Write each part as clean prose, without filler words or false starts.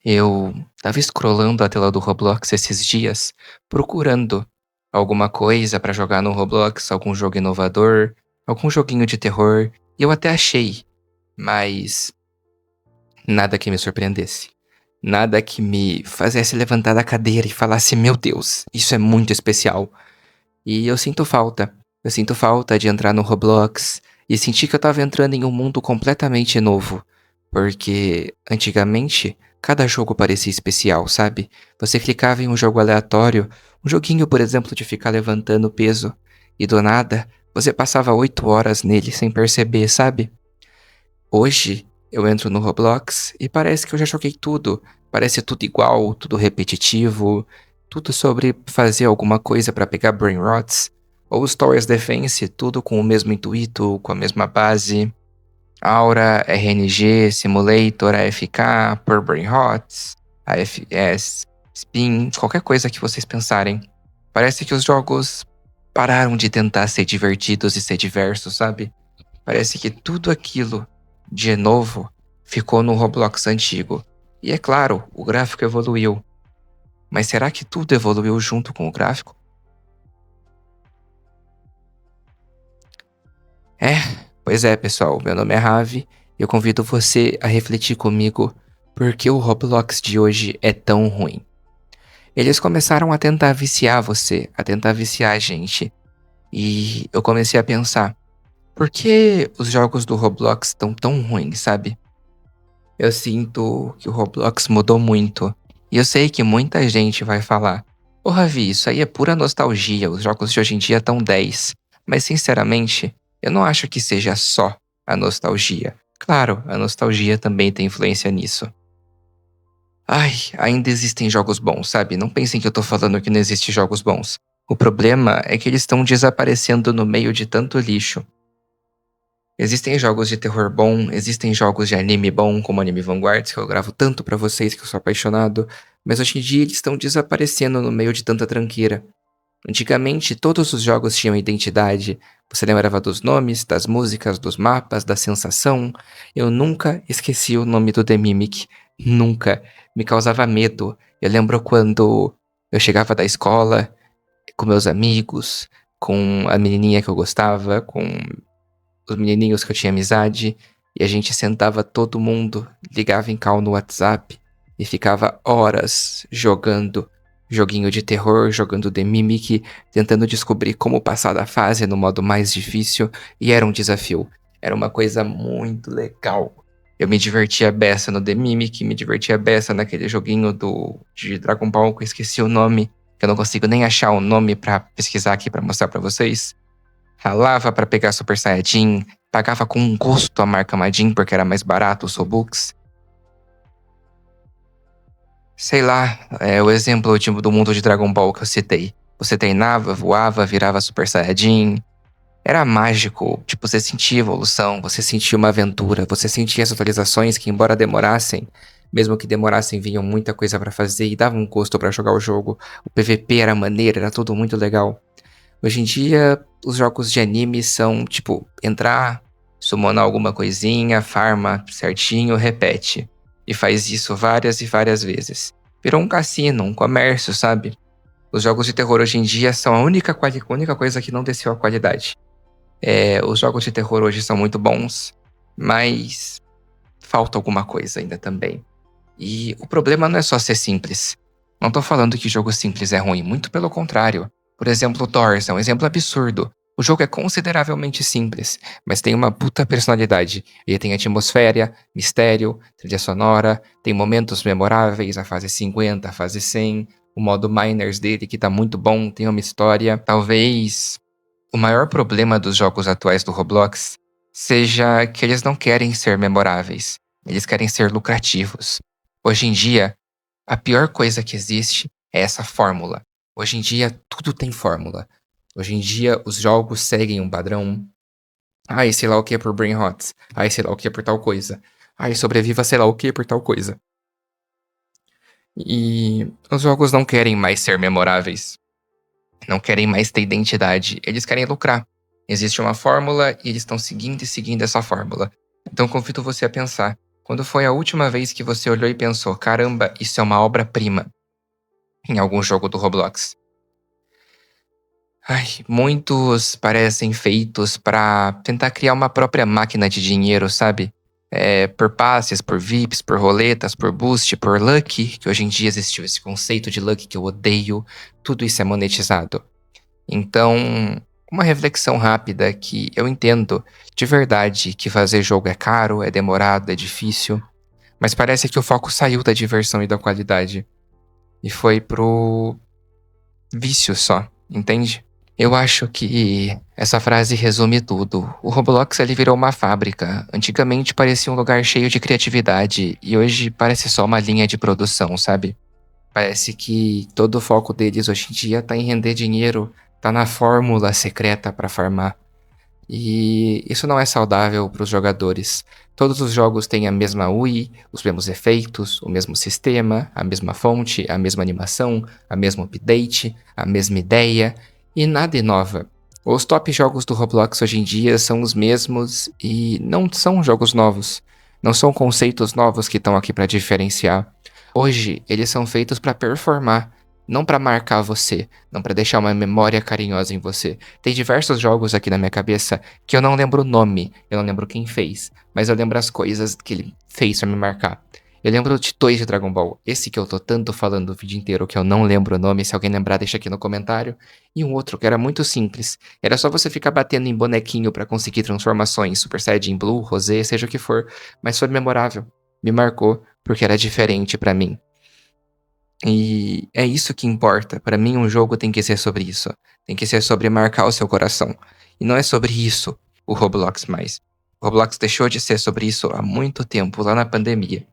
Eu tava scrollando a tela do Roblox esses dias, procurando alguma coisa pra jogar no Roblox, algum jogo inovador, algum joguinho de terror, e eu até achei, mas nada que me surpreendesse. Nada que me fizesse levantar da cadeira e falasse: Meu Deus, isso é muito especial. E eu sinto falta. Eu sinto falta de entrar no Roblox e sentir que eu tava entrando em um mundo completamente novo. Porque antigamente cada jogo parecia especial, sabe? Você clicava em um jogo aleatório, um joguinho, por exemplo, de ficar levantando peso, e do nada você passava 8 horas nele sem perceber, sabe? Hoje eu entro no Roblox e parece que eu já joguei tudo. Parece tudo igual, tudo repetitivo, tudo sobre fazer alguma coisa pra pegar brain rots, ou os Towers Defense, tudo com o mesmo intuito, com a mesma base. Aura, RNG, Simulator, AFK, por brain rots, AFS, Spin, qualquer coisa que vocês pensarem. Parece que os jogos pararam de tentar ser divertidos e ser diversos, sabe? Parece que tudo aquilo de novo ficou no Roblox antigo. E é claro, o gráfico evoluiu. Mas será que tudo evoluiu junto com o gráfico? É, pois é, pessoal. Meu nome é Ravi e eu convido você a refletir comigo por que o Roblox de hoje é tão ruim. Eles começaram a tentar viciar você, a tentar viciar a gente. E eu comecei a pensar, por que os jogos do Roblox estão tão ruins, sabe? Eu sinto que o Roblox mudou muito. E eu sei que muita gente vai falar: Ô Ravi, isso aí é pura nostalgia, os jogos de hoje em dia estão 10. Mas sinceramente, eu não acho que seja só a nostalgia. Claro, a nostalgia também tem influência nisso. Ai, ainda existem jogos bons, sabe? Não pensem que eu tô falando que não existem jogos bons. O problema é que eles estão desaparecendo no meio de tanto lixo. Existem jogos de terror bom, existem jogos de anime bom, como Anime Vanguard, que eu gravo tanto pra vocês que eu sou apaixonado, mas hoje em dia eles estão desaparecendo no meio de tanta tranqueira. Antigamente, todos os jogos tinham identidade. Você lembrava dos nomes, das músicas, dos mapas, da sensação. Eu nunca esqueci o nome do The Mimic. Nunca. Me causava medo. Eu lembro quando eu chegava da escola com meus amigos, com a menininha que eu gostava, com os menininhos que eu tinha amizade, e a gente sentava todo mundo, ligava em call no WhatsApp e ficava horas jogando joguinho de terror, jogando The Mimic, tentando descobrir como passar da fase no modo mais difícil, e era um desafio. Era uma coisa muito legal. Eu me divertia beça no The Mimic, me divertia beça naquele joguinho de Dragon Ball que eu esqueci o nome, que eu não consigo nem achar o nome pra pesquisar aqui pra mostrar pra vocês. Ralava pra pegar Super Saiyajin, pagava com um gosto a marca Majin porque era mais barato os Robux. Sei lá, é o exemplo do mundo de Dragon Ball que eu citei. Você treinava, voava, virava Super Saiyajin. Era mágico, tipo, você sentia evolução, você sentia uma aventura, você sentia as atualizações que, embora demorassem, mesmo que demorassem, vinham muita coisa pra fazer e davam um gosto pra jogar o jogo. O PVP era maneiro, era tudo muito legal. Hoje em dia, os jogos de anime são, tipo, entrar, summonar alguma coisinha, farma certinho, repete. E faz isso várias e várias vezes. Virou um cassino, um comércio, sabe? Os jogos de terror hoje em dia são a única coisa que não desceu a qualidade. Os jogos de terror hoje são muito bons, mas falta alguma coisa ainda também. E o problema não é só ser simples. Não tô falando que jogo simples é ruim, muito pelo contrário. Por exemplo, o Doors é um exemplo absurdo. O jogo é consideravelmente simples, mas tem uma puta personalidade. Ele tem atmosfera, mistério, trilha sonora, tem momentos memoráveis, a fase 50, a fase 100, o modo Miners dele que tá muito bom, tem uma história. Talvez o maior problema dos jogos atuais do Roblox seja que eles não querem ser memoráveis, eles querem ser lucrativos. Hoje em dia, a pior coisa que existe é essa fórmula. Hoje em dia, tudo tem fórmula. Hoje em dia, os jogos seguem um padrão. Ai, sei lá o que é por brain rots. Ai, sei lá o que é por tal coisa. Ai, sobreviva sei lá o que por tal coisa. E os jogos não querem mais ser memoráveis. Não querem mais ter identidade. Eles querem lucrar. Existe uma fórmula e eles estão seguindo e seguindo essa fórmula. Então convido você a pensar. Quando foi a última vez que você olhou e pensou, caramba, isso é uma obra-prima em algum jogo do Roblox? Ai, muitos parecem feitos pra tentar criar uma própria máquina de dinheiro, sabe? Por passes, por VIPs, por roletas, por boost, por lucky, que hoje em dia existiu esse conceito de lucky que eu odeio, tudo isso é monetizado. Então, uma reflexão rápida é que eu entendo de verdade que fazer jogo é caro, é demorado, é difícil, mas parece que o foco saiu da diversão e da qualidade e foi pro vício só, entende? Eu acho que essa frase resume tudo. O Roblox ele virou uma fábrica. Antigamente parecia um lugar cheio de criatividade e hoje parece só uma linha de produção, sabe? Parece que todo o foco deles hoje em dia tá em render dinheiro, tá na fórmula secreta pra farmar. E isso não é saudável para os jogadores. Todos os jogos têm a mesma UI, os mesmos efeitos, o mesmo sistema, a mesma fonte, a mesma animação, a mesma update, a mesma ideia e nada inova. Os top jogos do Roblox hoje em dia são os mesmos e não são jogos novos. Não são conceitos novos que estão aqui para diferenciar. Hoje, eles são feitos para performar, não para marcar você, não para deixar uma memória carinhosa em você. Tem diversos jogos aqui na minha cabeça que eu não lembro o nome, eu não lembro quem fez, mas eu lembro as coisas que ele fez pra me marcar. Eu lembro de dois de Dragon Ball, esse que eu tô tanto falando o vídeo inteiro que eu não lembro o nome, se alguém lembrar deixa aqui no comentário. E um outro que era muito simples, era só você ficar batendo em bonequinho pra conseguir transformações, Super Saiyajin Blue, Rosé, seja o que for, mas foi memorável, me marcou porque era diferente pra mim. E é isso que importa. Pra mim, um jogo tem que ser sobre isso. Tem que ser sobre marcar o seu coração. E não é sobre isso o Roblox mais. O Roblox deixou de ser sobre isso há muito tempo, lá na pandemia.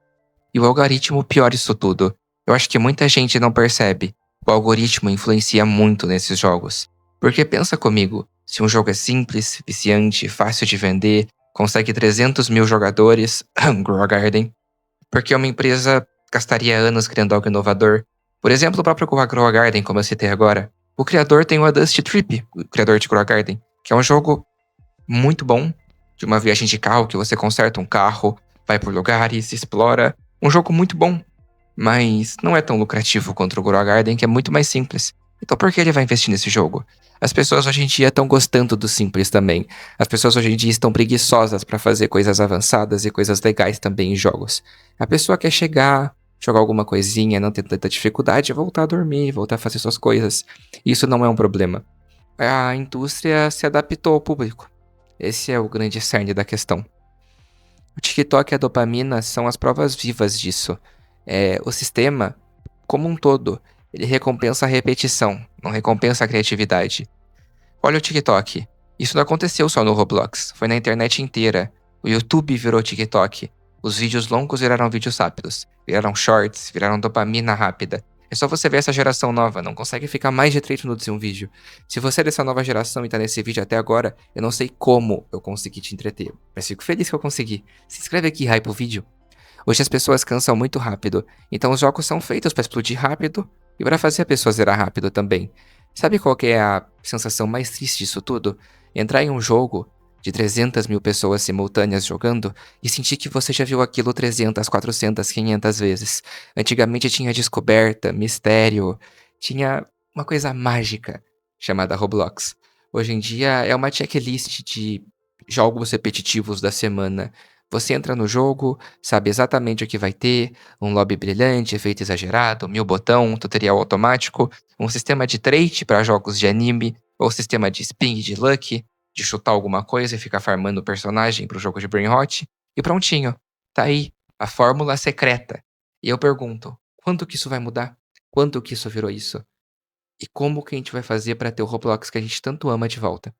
E o algoritmo piora isso tudo. Eu acho que muita gente não percebe. O algoritmo influencia muito nesses jogos. Porque pensa comigo, se um jogo é simples, viciante, fácil de vender, consegue 300 mil jogadores, Grow Garden, porque uma empresa gastaria anos criando algo inovador. Por exemplo, o próprio Grow Garden, como eu citei agora. O criador tem o A Dust Trip, o criador de Grow Garden, que é um jogo muito bom, de uma viagem de carro, que você conserta um carro, vai por lugares, explora. Um jogo muito bom, mas não é tão lucrativo quanto o Grow Garden, que é muito mais simples. Então por que ele vai investir nesse jogo? As pessoas hoje em dia estão gostando do simples também. As pessoas hoje em dia estão preguiçosas para fazer coisas avançadas e coisas legais também em jogos. A pessoa quer chegar, jogar alguma coisinha, não ter tanta dificuldade, voltar a dormir, voltar a fazer suas coisas. Isso não é um problema. A indústria se adaptou ao público. Esse é o grande cerne da questão. O TikTok e a dopamina são as provas vivas disso. O sistema, como um todo, ele recompensa a repetição, não recompensa a criatividade. Olha o TikTok. Isso não aconteceu só no Roblox, foi na internet inteira. O YouTube virou TikTok. Os vídeos longos viraram vídeos rápidos, viraram shorts, viraram dopamina rápida. É só você ver essa geração nova, não consegue ficar mais de 3 minutos em um vídeo. Se você é dessa nova geração e tá nesse vídeo até agora, eu não sei como eu consegui te entreter, mas fico feliz que eu consegui. Se inscreve aqui e hype o vídeo. Hoje as pessoas cansam muito rápido, então os jogos são feitos pra explodir rápido e pra fazer a pessoa zerar rápido também. Sabe qual que é a sensação mais triste disso tudo? Entrar em um jogo de 300 mil pessoas simultâneas jogando e sentir que você já viu aquilo 300, 400, 500 vezes. Antigamente tinha descoberta, mistério, tinha uma coisa mágica chamada Roblox. Hoje em dia é uma checklist de jogos repetitivos da semana. Você entra no jogo, sabe exatamente o que vai ter, um lobby brilhante, efeito exagerado, 1000 botão, tutorial automático, um sistema de trade para jogos de anime, ou sistema de spin de luck, de chutar alguma coisa e ficar farmando o personagem pro jogo de Brain Rot, e prontinho. Tá aí, a fórmula secreta. E eu pergunto, quando que isso vai mudar? Quando que isso virou isso? E como que a gente vai fazer para ter o Roblox que a gente tanto ama de volta?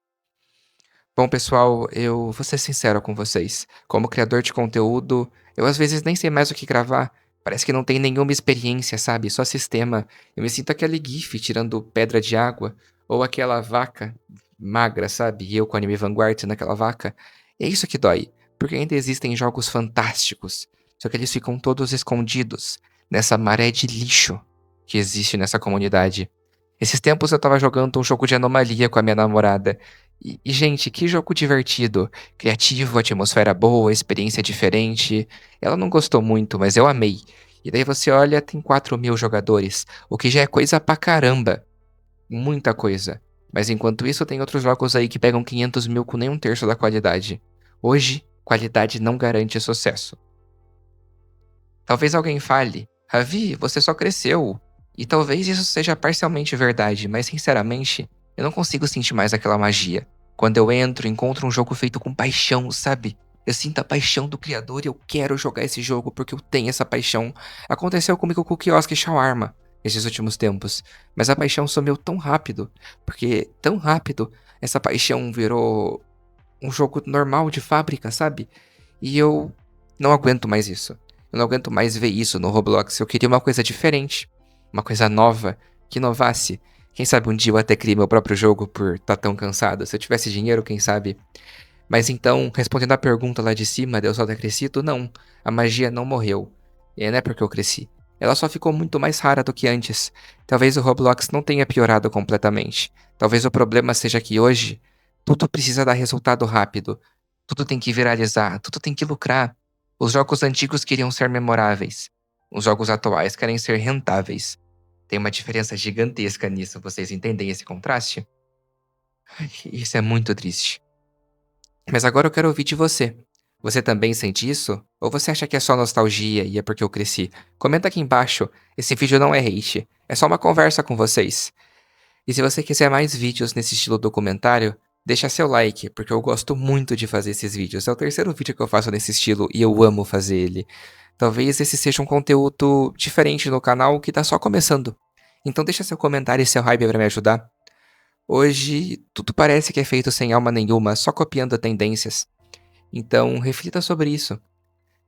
Bom, pessoal, eu vou ser sincero com vocês. Como criador de conteúdo, eu às vezes nem sei mais o que gravar. Parece que não tem nenhuma experiência, sabe? Só sistema. Eu me sinto aquele GIF tirando pedra de água, ou aquela vaca magra, sabe? E eu com anime Vanguard naquela vaca. E é isso que dói, porque ainda existem jogos fantásticos, só que eles ficam todos escondidos nessa maré de lixo que existe nessa comunidade. Esses tempos eu tava jogando um jogo de anomalia com a minha namorada. Gente, que jogo divertido, criativo, atmosfera boa, experiência diferente. Ela não gostou muito, mas eu amei. E daí você olha, tem 4.000 jogadores, o que já é coisa pra caramba. Muita coisa. Mas enquanto isso, tem outros jogos aí que pegam 500 mil com nem um terço da qualidade. Hoje, qualidade não garante sucesso. Talvez alguém fale, Ravi, você só cresceu. E talvez isso seja parcialmente verdade, mas sinceramente, eu não consigo sentir mais aquela magia. Quando eu entro, encontro um jogo feito com paixão, sabe? Eu sinto a paixão do criador e eu quero jogar esse jogo porque eu tenho essa paixão. Aconteceu comigo com o Kiosk Shawarma esses últimos tempos, mas a paixão sumiu tão rápido, porque tão rápido essa paixão virou um jogo normal de fábrica, sabe? E eu não aguento mais isso. Eu não aguento mais ver isso no Roblox. Eu queria uma coisa diferente, uma coisa nova, que inovasse. Quem sabe um dia eu até criei meu próprio jogo por estar tão cansado. Se eu tivesse dinheiro, quem sabe. Mas então, respondendo a pergunta lá de cima, de eu só ter crescido, não. A magia não morreu. E não é porque eu cresci. Ela só ficou muito mais rara do que antes. Talvez o Roblox não tenha piorado completamente. Talvez o problema seja que hoje, tudo precisa dar resultado rápido. Tudo tem que viralizar, tudo tem que lucrar. Os jogos antigos queriam ser memoráveis. Os jogos atuais querem ser rentáveis. Tem uma diferença gigantesca nisso, vocês entendem esse contraste? Ai, isso é muito triste. Mas agora eu quero ouvir de você. Você também sente isso? Ou você acha que é só nostalgia e é porque eu cresci? Comenta aqui embaixo. Esse vídeo não é hate, é só uma conversa com vocês. E se você quiser mais vídeos nesse estilo documentário, deixa seu like, porque eu gosto muito de fazer esses vídeos. É o terceiro vídeo que eu faço nesse estilo e eu amo fazer ele. Talvez esse seja um conteúdo diferente no canal que tá só começando. Então deixa seu comentário e seu hype pra me ajudar. Hoje, tudo parece que é feito sem alma nenhuma, só copiando tendências. Então, reflita sobre isso.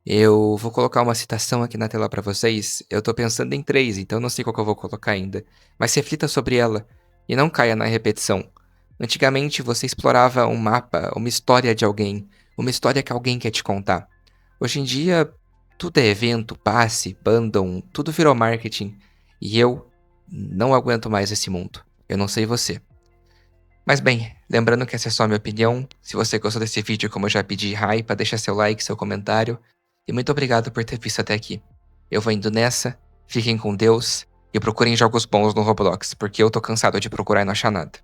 Eu vou colocar uma citação aqui na tela pra vocês. Eu tô pensando em 3, então não sei qual que eu vou colocar ainda. Mas reflita sobre ela e não caia na repetição. Antigamente você explorava um mapa, uma história de alguém, uma história que alguém quer te contar. Hoje em dia, tudo é evento, passe, bundle, tudo virou marketing. E eu não aguento mais esse mundo. Eu não sei você. Mas bem, lembrando que essa é só a minha opinião. Se você gostou desse vídeo, como eu já pedi, hype, deixa seu like, seu comentário. E muito obrigado por ter visto até aqui. Eu vou indo nessa, fiquem com Deus e procurem jogos bons no Roblox, porque eu tô cansado de procurar e não achar nada.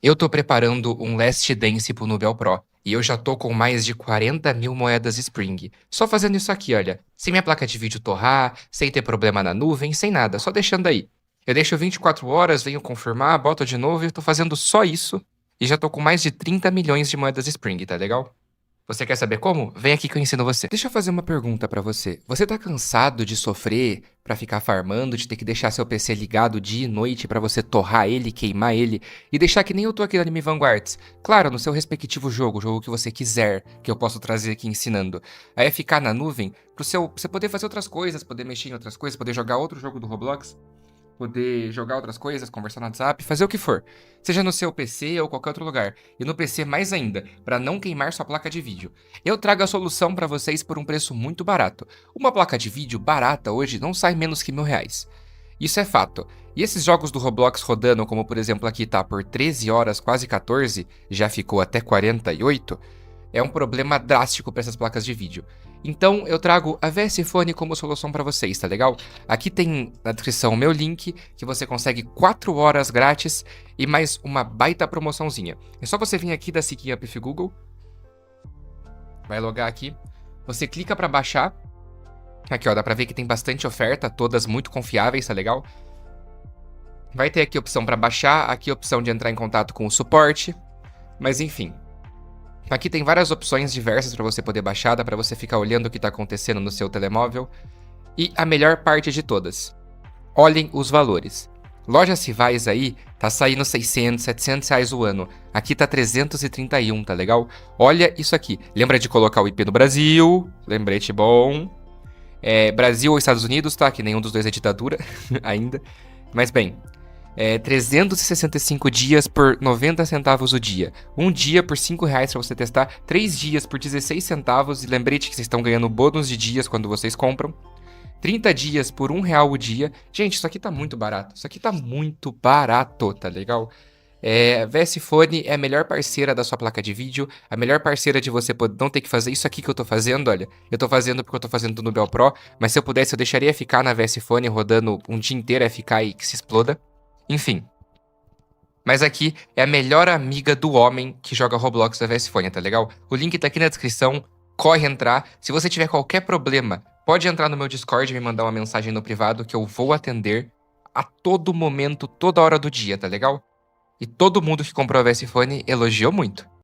Eu tô preparando um Last Dance pro Nubel Pro, e eu já tô com mais de 40 mil moedas Spring. Só fazendo isso aqui, olha, sem minha placa de vídeo torrar, sem ter problema na nuvem, sem nada, só deixando aí. Eu deixo 24 horas, venho confirmar, boto de novo e eu tô fazendo só isso, e já tô com mais de 30 milhões de moedas Spring, tá legal? Você quer saber como? Vem aqui que eu ensino você. Deixa eu fazer uma pergunta pra você. Você tá cansado de sofrer pra ficar farmando, de ter que deixar seu PC ligado dia e noite pra você torrar ele, queimar ele e deixar que nem eu tô aqui no Anime Vanguards? Claro, no seu respectivo jogo, o jogo que você quiser, que eu posso trazer aqui ensinando. Aí é ficar na nuvem pra você poder fazer outras coisas, poder mexer em outras coisas, poder jogar outro jogo do Roblox, poder jogar outras coisas, conversar no WhatsApp, fazer o que for. Seja no seu PC ou qualquer outro lugar. E no PC mais ainda, para não queimar sua placa de vídeo. Eu trago a solução para vocês por um preço muito barato. Uma placa de vídeo barata hoje não sai menos que R$ 1.000. Isso é fato. E esses jogos do Roblox rodando, como por exemplo aqui tá por 13 horas, quase 14, já ficou até 48, é um problema drástico para essas placas de vídeo. Então eu trago a VS Phone como solução para vocês, tá legal? Aqui tem na descrição o meu link, que você consegue 4 horas grátis e mais uma baita promoçãozinha. É só você vir aqui da Seeking Up Google, vai logar aqui, você clica para baixar, aqui ó, dá pra ver que tem bastante oferta, todas muito confiáveis, tá legal? Vai ter aqui a opção para baixar, aqui a opção de entrar em contato com o suporte, mas enfim. Aqui tem várias opções diversas para você poder baixar, dá para você ficar olhando o que está acontecendo no seu telemóvel. E a melhor parte de todas, olhem os valores. Lojas rivais aí, tá saindo 600, 700 reais o ano. Aqui tá 331, tá legal? Olha isso aqui. Lembra de colocar o IP no Brasil, lembrete bom. Brasil ou Estados Unidos, tá? Que nenhum dos dois é ditadura ainda. Mas bem, 365 dias por 90 centavos o dia. Um dia por 5 reais pra você testar. 3 dias por 16 centavos. E lembrete que vocês estão ganhando bônus de dias quando vocês compram. 30 dias por R$ 1 o dia. Gente, isso aqui tá muito barato. Isso aqui tá muito barato, tá legal? VS Fone é a melhor parceira da sua placa de vídeo, a melhor parceira de você não ter que fazer isso aqui que eu tô fazendo, olha. Eu tô fazendo porque eu tô fazendo no Nubel Pro, mas se eu pudesse eu deixaria ficar na VS Fone rodando um dia inteiro, FK e que se exploda. Enfim. Mas aqui é a melhor amiga do homem que joga Roblox da VS Fone, tá legal? O link tá aqui na descrição, corre entrar. Se você tiver qualquer problema, pode entrar no meu Discord e me mandar uma mensagem no privado que eu vou atender a todo momento, toda hora do dia, tá legal? E todo mundo que comprou a VS Fone elogiou muito.